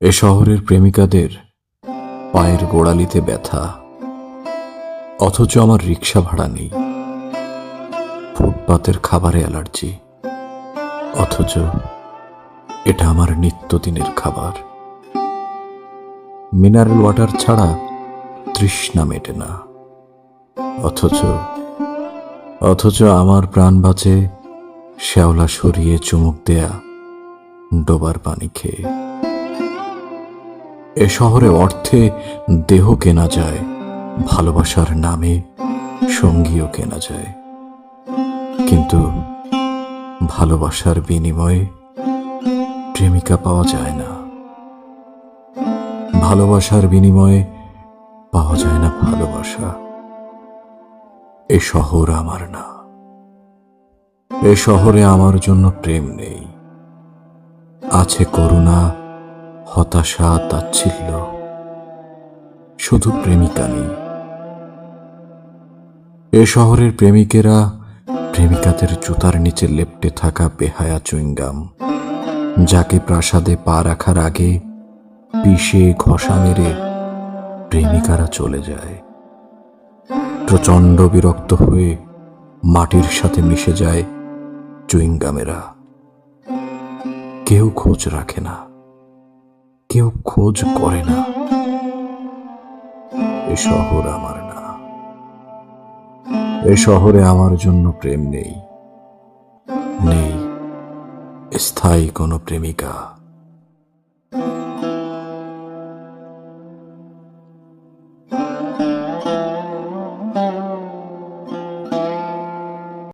এ শহরের প্রেমিকাদের পায়ের গোড়ালিতে ব্যথা, অথচ আমার রিক্সা ভাড়া নেই। ফুটপাতের খাবারে অ্যালার্জি, অথচ এটা আমার নিত্যদিনের খাবার। মিনারেল ওয়াটার ছাড়া তৃষ্ণা মেটে না, অথচ আমার প্রাণ বাঁচে শ্যাওলা সরিয়ে চুমুক দেয়া ডোবার পানি খেয়ে। এ শহরে অর্থে দেহ কেনা যায়, ভালোবাসার নামে সঙ্গীও কেনা যায়, কিন্তু ভালোবাসার বিনিময়ে প্রেমিকা পাওয়া যায় না। ভালোবাসার বিনিময়ে পাওয়া যায় না ভালোবাসা। এ শহর আমার না, এ শহরে আমার জন্য প্রেম নেই। আছে করুণা, হতাশা, তাচ্ছিল্য, শুধু প্রেমিকা নেই। এ শহরের প্রেমিকেরা প্রেমিকাদের জুতার নিচে লেপ্টে থাকা বেহায়া চুইংগাম, যাকে প্রাসাদে পা রাখার আগে পিষে ঘষা মেরে প্রেমিকারা চলে যায়। প্রচণ্ড বিরক্ত হয়ে মাটির সাথে মিশে যায় চুইংগামেরা। কেউ খোঁজ রাখে না, কেউ খোঁজ করে না। এ শহর আমার না, এ শহরে আমার জন্য প্রেম নেই, নেই স্থায়ী কোনো প্রেমিকা।